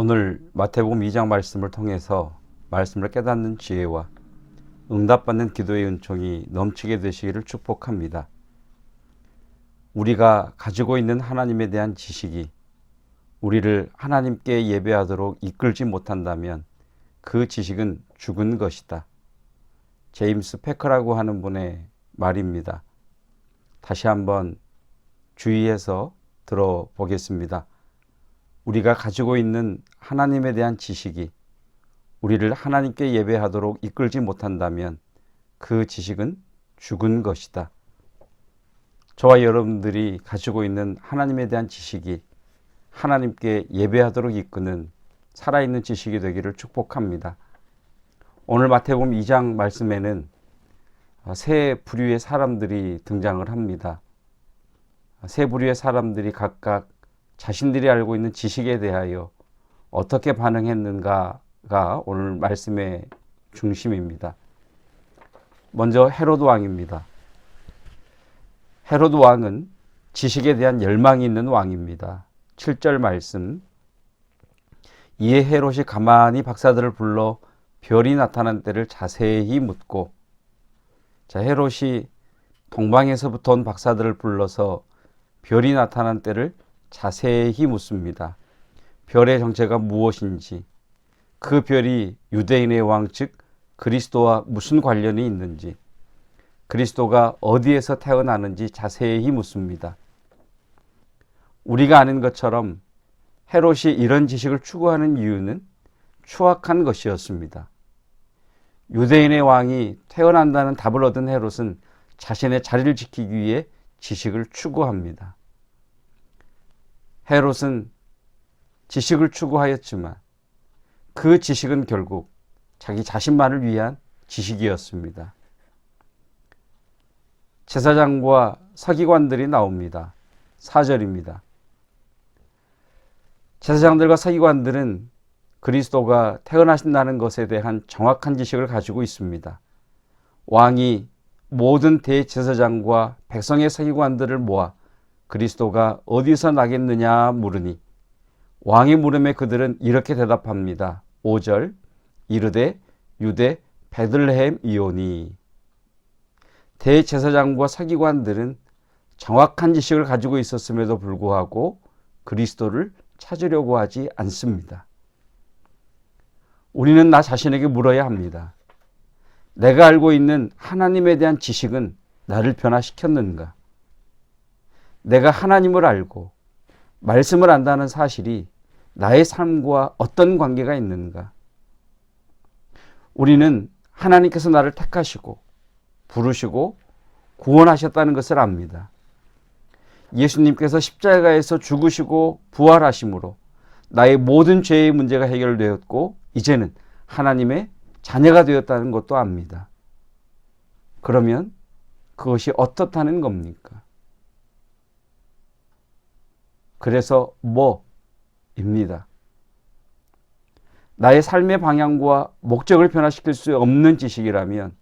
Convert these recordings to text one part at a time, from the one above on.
오늘 마태복음 2장 말씀을 통해서 말씀을 깨닫는 지혜와 응답받는 기도의 은총이 넘치게 되시기를 축복합니다. 우리가 가지고 있는 하나님에 대한 지식이 우리를 하나님께 예배하도록 이끌지 못한다면 그 지식은 죽은 것이다. 제임스 패커라고 하는 분의 말입니다. 다시 한번 주의해서 들어보겠습니다. 우리가 가지고 있는 하나님에 대한 지식이 우리를 하나님께 예배하도록 이끌지 못한다면 그 지식은 죽은 것이다. 저와 여러분들이 가지고 있는 하나님에 대한 지식이 하나님께 예배하도록 이끄는 살아있는 지식이 되기를 축복합니다. 오늘 마태복음 2장 말씀에는 세 부류의 사람들이 등장을 합니다. 세 부류의 사람들이 각각 자신들이 알고 있는 지식에 대하여 어떻게 반응했는가가 오늘 말씀의 중심입니다. 먼저 헤로드 왕입니다. 헤로드 왕은 지식에 대한 열망이 있는 왕입니다. 7절 말씀. 이에 헤롯이 가만히 박사들을 불러 별이 나타난 때를 자세히 묻고, 헤롯이 동방에서부터 온 박사들을 불러서 별이 나타난 때를 자세히 묻습니다. 별의 정체가 무엇인지, 그 별이 유대인의 왕 즉 그리스도와 무슨 관련이 있는지, 그리스도가 어디에서 태어나는지 자세히 묻습니다. 우리가 아는 것처럼 헤롯이 이런 지식을 추구하는 이유는 추악한 것이었습니다. 유대인의 왕이 태어난다는 답을 얻은 헤롯은 자신의 자리를 지키기 위해 지식을 추구합니다. 헤롯은 지식을 추구하였지만 그 지식은 결국 자기 자신만을 위한 지식이었습니다. 제사장과 서기관들이 나옵니다. 4절입니다. 제사장들과 서기관들은 그리스도가 태어나신다는 것에 대한 정확한 지식을 가지고 있습니다. 왕이 모든 대제사장과 백성의 서기관들을 모아 그리스도가 어디서 나겠느냐 물으니 왕의 물음에 그들은 이렇게 대답합니다. 5절 이르되 유대 베들레헴이오니. 대제사장과 서기관들은 정확한 지식을 가지고 있었음에도 불구하고 그리스도를 찾으려고 하지 않습니다. 우리는 나 자신에게 물어야 합니다. 내가 알고 있는 하나님에 대한 지식은 나를 변화시켰는가? 내가 하나님을 알고 말씀을 안다는 사실이 나의 삶과 어떤 관계가 있는가? 우리는 하나님께서 나를 택하시고 부르시고 구원하셨다는 것을 압니다. 예수님께서 십자가에서 죽으시고 부활하심으로 나의 모든 죄의 문제가 해결되었고 이제는 하나님의 자녀가 되었다는 것도 압니다. 그러면 그것이 어떻다는 겁니까? 그래서 뭐입니다. 나의 삶의 방향과 목적을 변화시킬 수 없는 지식이라면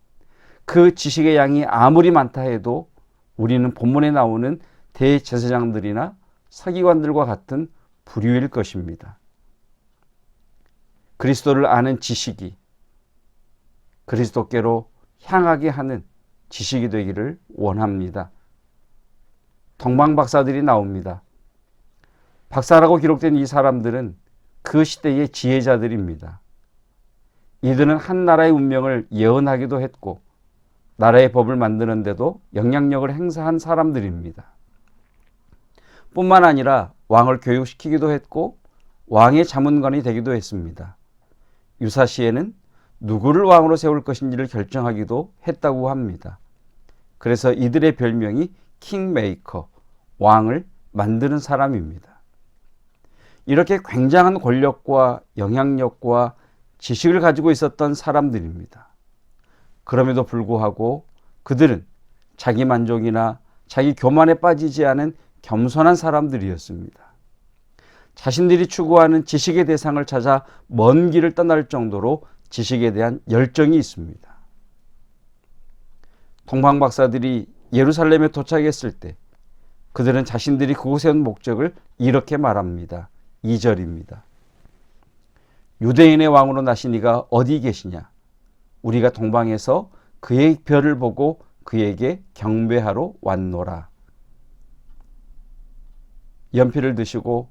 그 지식의 양이 아무리 많다 해도 우리는 본문에 나오는 대제사장들이나 서기관들과 같은 부류일 것입니다. 그리스도를 아는 지식이 그리스도께로 향하게 하는 지식이 되기를 원합니다. 동방박사들이 나옵니다. 박사라고 기록된 이 사람들은 그 시대의 지혜자들입니다. 이들은 한 나라의 운명을 예언하기도 했고 나라의 법을 만드는 데도 영향력을 행사한 사람들입니다. 뿐만 아니라 왕을 교육시키기도 했고 왕의 자문관이 되기도 했습니다. 유사시에는 누구를 왕으로 세울 것인지를 결정하기도 했다고 합니다. 그래서 이들의 별명이 킹메이커, 왕을 만드는 사람입니다. 이렇게 굉장한 권력과 영향력과 지식을 가지고 있었던 사람들입니다. 그럼에도 불구하고 그들은 자기 만족이나 자기 교만에 빠지지 않은 겸손한 사람들이었습니다. 자신들이 추구하는 지식의 대상을 찾아 먼 길을 떠날 정도로 지식에 대한 열정이 있습니다. 동방박사들이 예루살렘에 도착했을 때 그들은 자신들이 그곳에 온 목적을 이렇게 말합니다. 2절입니다. 유대인의 왕으로 나신 이가 어디 계시냐? 우리가 동방에서 그의 별을 보고 그에게 경배하러 왔노라. 연필을 드시고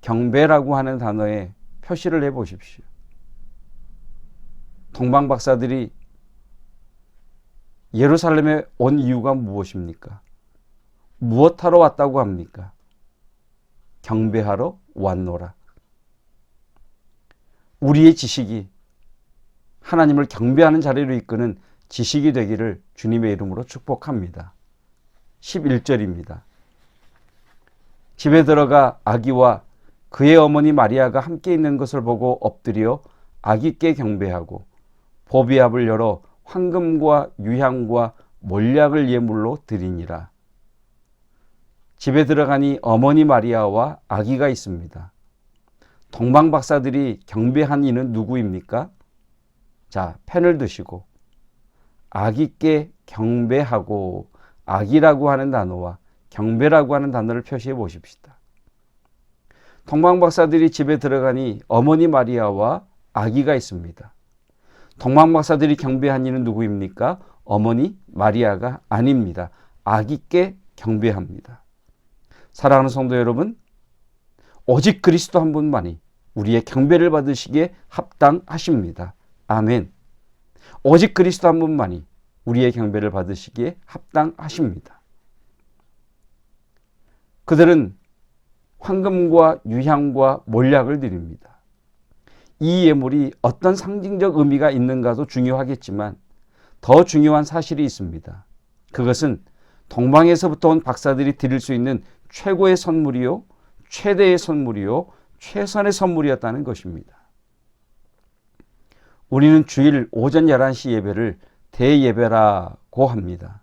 경배라고 하는 단어에 표시를 해보십시오. 동방 박사들이 예루살렘에 온 이유가 무엇입니까? 무엇하러 왔다고 합니까? 경배하러 왔노라. 우리의 지식이 하나님을 경배하는 자리로 이끄는 지식이 되기를 주님의 이름으로 축복합니다. 11절입니다. 집에 들어가 아기와 그의 어머니 마리아가 함께 있는 것을 보고 엎드려 아기께 경배하고 보비압을 열어 황금과 유향과 몰약을 예물로 드리니라. 집에 들어가니 어머니 마리아와 아기가 있습니다. 동방 박사들이 경배한 이는 누구입니까? 자, 펜을 드시고 아기께 경배하고 아기라고 하는 단어와 경배라고 하는 단어를 표시해 보십시다. 동방 박사들이 집에 들어가니 어머니 마리아와 아기가 있습니다. 동방 박사들이 경배한 이는 누구입니까? 어머니 마리아가 아닙니다. 아기께 경배합니다. 사랑하는 성도 여러분, 오직 그리스도 한 분만이 우리의 경배를 받으시기에 합당하십니다. 아멘. 오직 그리스도 한 분만이 우리의 경배를 받으시기에 합당하십니다. 그들은 황금과 유향과 몰약을 드립니다. 이 예물이 어떤 상징적 의미가 있는가도 중요하겠지만 더 중요한 사실이 있습니다. 그것은 동방에서부터 온 박사들이 드릴 수 있는 최고의 선물이요, 최대의 선물이요, 최선의 선물이었다는 것입니다. 우리는 주일 오전 11시 예배를 대예배라고 합니다.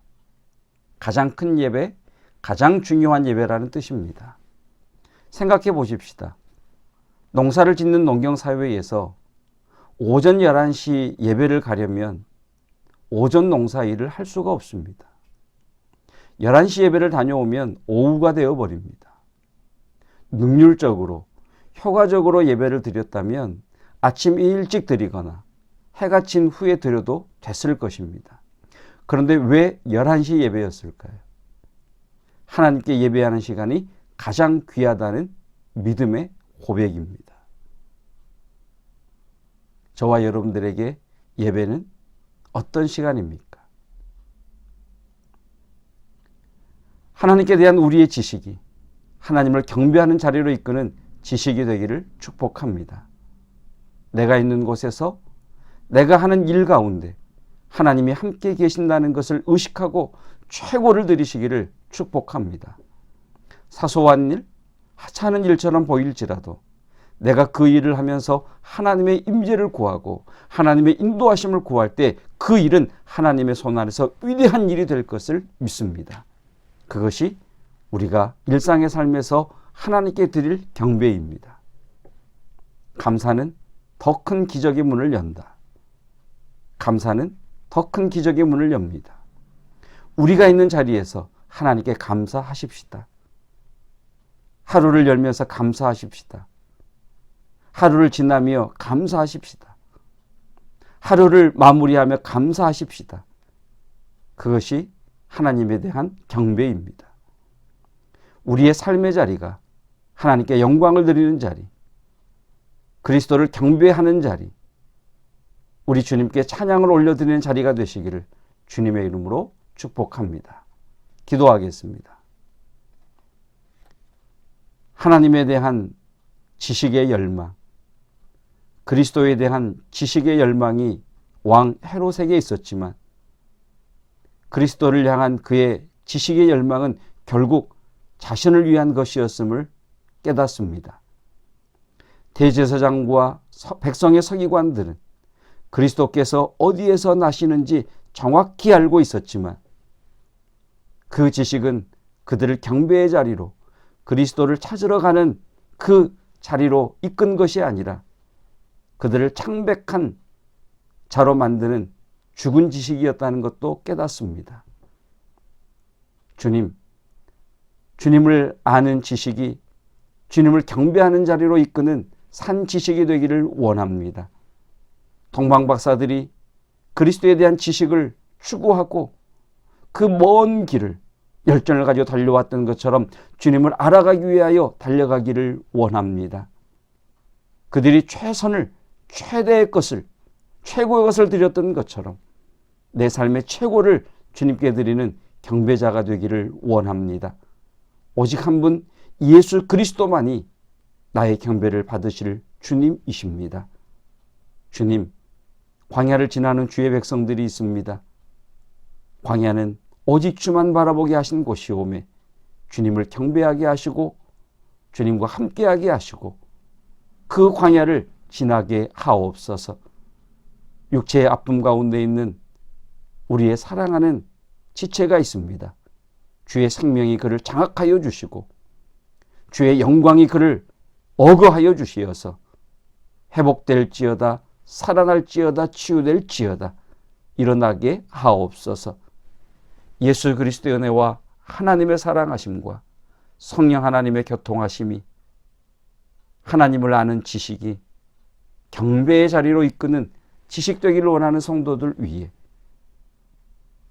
가장 큰 예배, 가장 중요한 예배라는 뜻입니다. 생각해 보십시다. 농사를 짓는 농경사회에서 오전 11시 예배를 가려면 오전 농사일을 할 수가 없습니다. 11시 예배를 다녀오면 오후가 되어버립니다. 능률적으로, 효과적으로 예배를 드렸다면 아침 일찍 드리거나 해가 진 후에 드려도 됐을 것입니다. 그런데 왜 11시 예배였을까요? 하나님께 예배하는 시간이 가장 귀하다는 믿음의 고백입니다. 저와 여러분들에게 예배는 어떤 시간입니까? 하나님께 대한 우리의 지식이 하나님을 경배하는 자리로 이끄는 지식이 되기를 축복합니다. 내가 있는 곳에서 내가 하는 일 가운데 하나님이 함께 계신다는 것을 의식하고 최고를 드리시기를 축복합니다. 사소한 일, 하찮은 일처럼 보일지라도 내가 그 일을 하면서 하나님의 임재를 구하고 하나님의 인도하심을 구할 때 그 일은 하나님의 손 안에서 위대한 일이 될 것을 믿습니다. 그것이 우리가 일상의 삶에서 하나님께 드릴 경배입니다. 감사는 더 큰 기적의 문을 연다. 감사는 더 큰 기적의 문을 엽니다. 우리가 있는 자리에서 하나님께 감사하십시다. 하루를 열면서 감사하십시다. 하루를 지나며 감사하십시다. 하루를 마무리하며 감사하십시다. 그것이 하나님에 대한 경배입니다. 우리의 삶의 자리가 하나님께 영광을 드리는 자리, 그리스도를 경배하는 자리, 우리 주님께 찬양을 올려드리는 자리가 되시기를 주님의 이름으로 축복합니다. 기도하겠습니다. 하나님에 대한 지식의 열망, 그리스도에 대한 지식의 열망이 왕 헤롯에게 있었지만 그리스도를 향한 그의 지식의 열망은 결국 자신을 위한 것이었음을 깨닫습니다. 대제사장과 백성의 서기관들은 그리스도께서 어디에서 나시는지 정확히 알고 있었지만 그 지식은 그들을 경배의 자리로, 그리스도를 찾으러 가는 그 자리로 이끈 것이 아니라 그들을 창백한 자로 만드는 죽은 지식이었다는 것도 깨닫습니다. 주님을 아는 지식이 주님을 경배하는 자리로 이끄는 산 지식이 되기를 원합니다. 동방 박사들이 그리스도에 대한 지식을 추구하고 그 먼 길을 열정을 가지고 달려왔던 것처럼 주님을 알아가기 위하여 달려가기를 원합니다. 그들이 최선을, 최대의 것을, 최고의 것을 드렸던 것처럼 내 삶의 최고를 주님께 드리는 경배자가 되기를 원합니다. 오직 한 분 예수 그리스도만이 나의 경배를 받으실 주님이십니다. 주님, 광야를 지나는 주의 백성들이 있습니다. 광야는 오직 주만 바라보게 하신 곳이오매 주님을 경배하게 하시고 주님과 함께하게 하시고 그 광야를 지나게 하옵소서. 육체의 아픔 가운데 있는 우리의 사랑하는 지체가 있습니다. 주의 생명이 그를 장악하여 주시고 주의 영광이 그를 어거하여 주시어서 회복될지어다, 살아날지어다, 치유될지어다 일어나게 하옵소서. 예수 그리스도의 은혜와 하나님의 사랑하심과 성령 하나님의 교통하심이 하나님을 아는 지식이 경배의 자리로 이끄는 지식되기를 원하는 성도들 위해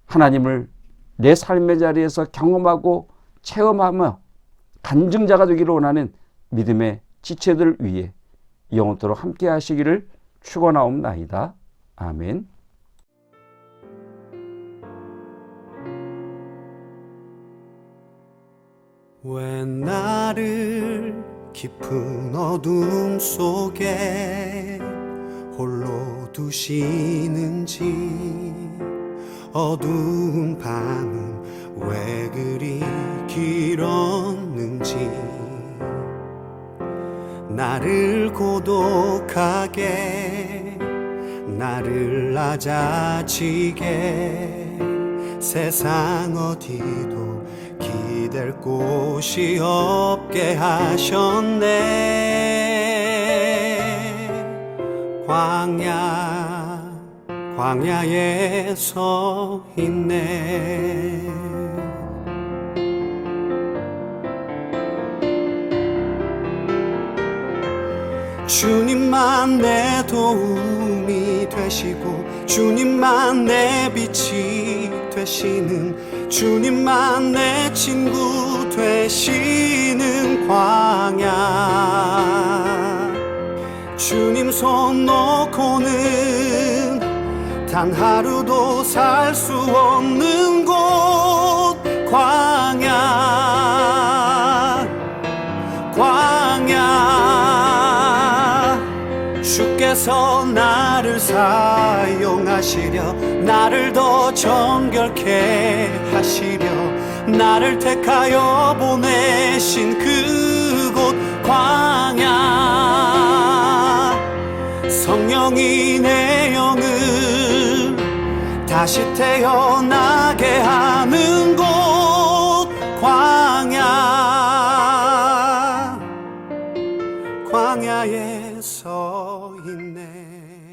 하나님을 내 삶의 자리에서 경험하고 체험하며 간증자가 되기를 원하는 믿음의 지체들 위해 영원토록 함께 하시기를 축원하옵나이다. 아멘. 왜 나를 깊은 어둠 속에 홀로 두시는지, 어두운 밤은 왜 그리 길었는지, 나를 고독하게, 나를 낮아지게 세상 어디도 기댈 곳이 없게 하셨네. 광야에 서 있네. 주님만 내 도움이 되시고 주님만 내 빛이 되시는, 주님만 내 친구 되시는 광야. 주님 손 놓고는 단 하루도 살 수 없는 곳, 광야. 주께서 나를 사용하시려, 나를 더 정결케 하시려, 나를 택하여 보내신 그곳 광야. 성령이 내 영을 다시 태어나게 하는 곳, 광야에 서 있네.